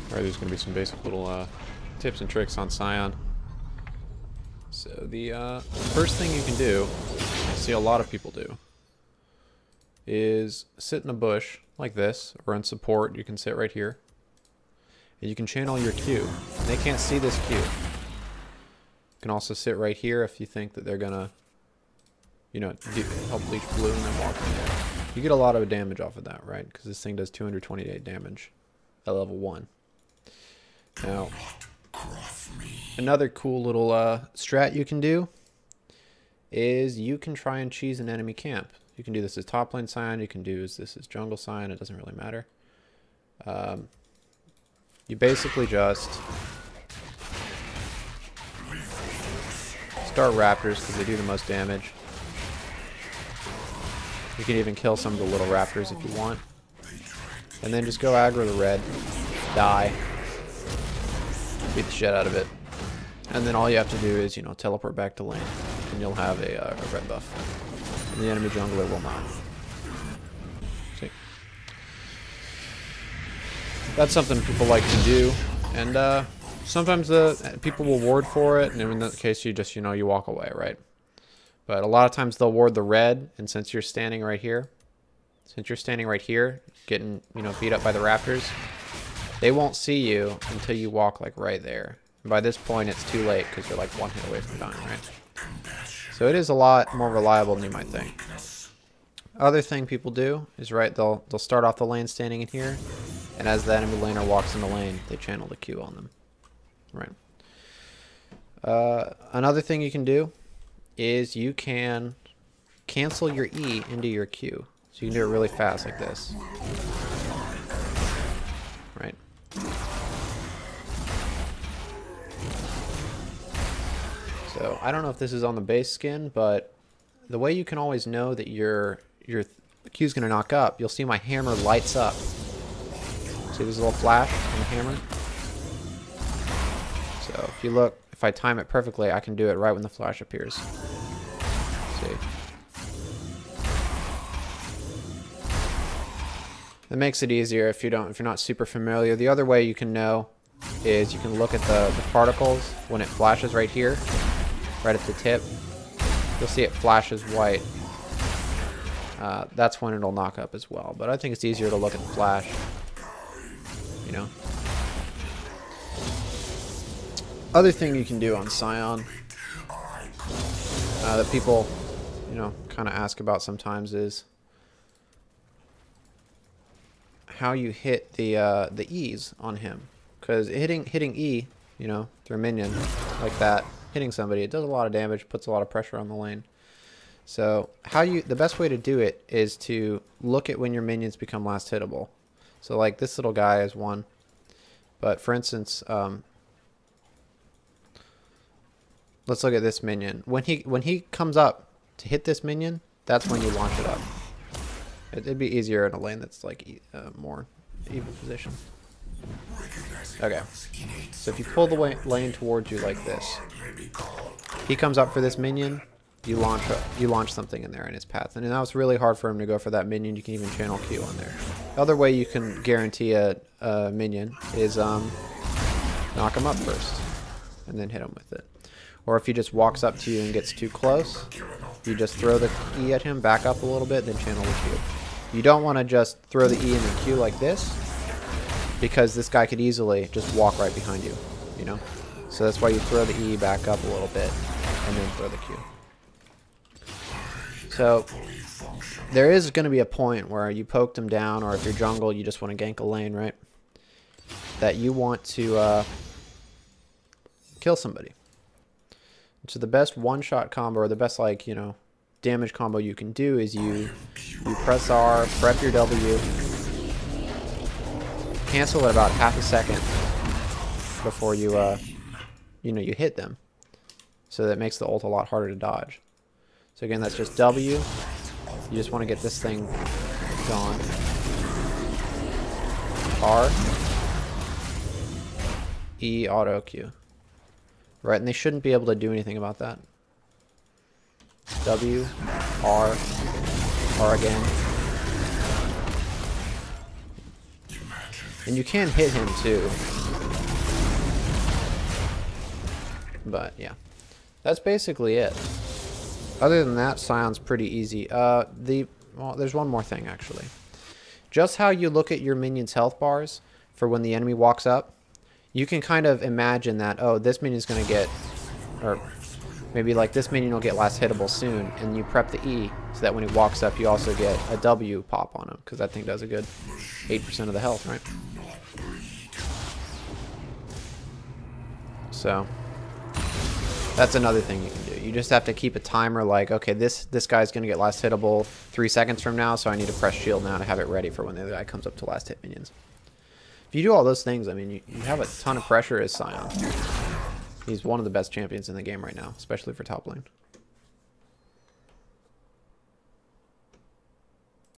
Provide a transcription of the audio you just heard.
Alright, there's going to be some basic little tips and tricks on Sion. So the first thing you can do, I see a lot of people do, is sit in a bush like this, or in support, you can sit right here. And you can channel your Q. And they can't see this Q. You can also sit right here if you think that they're gonna, you know, help bleach blue and then walk in there. You get a lot of damage off of that, right? Because this thing does 228 damage at level 1. Now, another cool little strat you can do is you can try and cheese an enemy camp. You can do this as top lane Sion, you can do this as jungle Sion, it doesn't really matter. You basically just start raptors because they do the most damage. You can even kill some of the little raptors if you want. And then just go aggro the red, die, beat the shit out of it. And then all you have to do is, you know, teleport back to lane and you'll have a red buff. And the enemy jungler will not. See? That's something people like to do, and sometimes the people will ward for it, and in that case you just, you know, you walk away, right? But a lot of times they'll ward the red, and since you're standing right here, getting, you know, beat up by the raptors, they won't see you until you walk like right there. And by this point it's too late because you're like one hit away from dying, right? So it is a lot more reliable than you might think. Other thing people do is, right, they'll start off the lane standing in here, and as the enemy laner walks in the lane, they channel the Q on them. Right. Another thing you can do is you can cancel your E into your Q. So you can do it really fast like this. Right. So I don't know if this is on the base skin, but the way you can always know that your Q is going to knock up, you'll see my hammer lights up. See this little flash on the hammer? So if you look, if I time it perfectly, I can do it right when the flash appears. See? That makes it easier if you're not super familiar. The other way you can know is you can look at the particles when it flashes right here, right at the tip. You'll see it flashes white. That's when it'll knock up as well. But I think it's easier to look at the flash, you know. Other thing you can do on Sion that people, you know, kind of ask about sometimes is how you hit the E's on him, because hitting E, you know, through a minion like that, hitting somebody, it does a lot of damage, puts a lot of pressure on the lane. So the best way to do it is to look at when your minions become last hittable. So like this little guy is one, but for instance, let's look at this minion. When he comes up to hit this minion, that's when you launch it up. It'd be easier in a lane that's like more even position. Okay, so if you pull the lane towards you like this, he comes up for this minion, you launch something in there in his path, and now it's really hard for him to go for that minion. You can even channel Q on there. The other way you can guarantee a minion is knock him up first and then hit him with it. Or if he just walks up to you and gets too close, you just throw the E at him, back up a little bit, then channel the Q. You don't want to just throw the E in the Q like this, because this guy could easily just walk right behind you, you know? So that's why you throw the E back up a little bit, and then throw the Q. So there is going to be a point where you poked him down, or if you're jungle, you just want to gank a lane, right? That you want to kill somebody. So the best one-shot combo, or the best, like, you know, damage combo you can do is you press R, prep your W, cancel it about half a second before you you hit them. So that makes the ult a lot harder to dodge. So again, that's just W. You just want to get this thing gone. R, E, auto Q. Right, and they shouldn't be able to do anything about that. W, R, R again. And you can hit him too. But yeah, that's basically it. Other than that, Sion's pretty easy. Well, there's one more thing actually. Just how you look at your minion's health bars for when the enemy walks up, you can kind of imagine that, oh, this minion's going to get, or maybe like this minion will get last hittable soon, and you prep the E so that when he walks up, you also get a W pop on him, because that thing does a good 8% of the health, right? So that's another thing you can do. You just have to keep a timer like, okay, this guy's going to get last hittable 3 seconds from now, so I need to press shield now to have it ready for when the other guy comes up to last hit minions. If you do all those things, I mean, you have a ton of pressure as Sion. He's one of the best champions in the game right now, especially for top lane.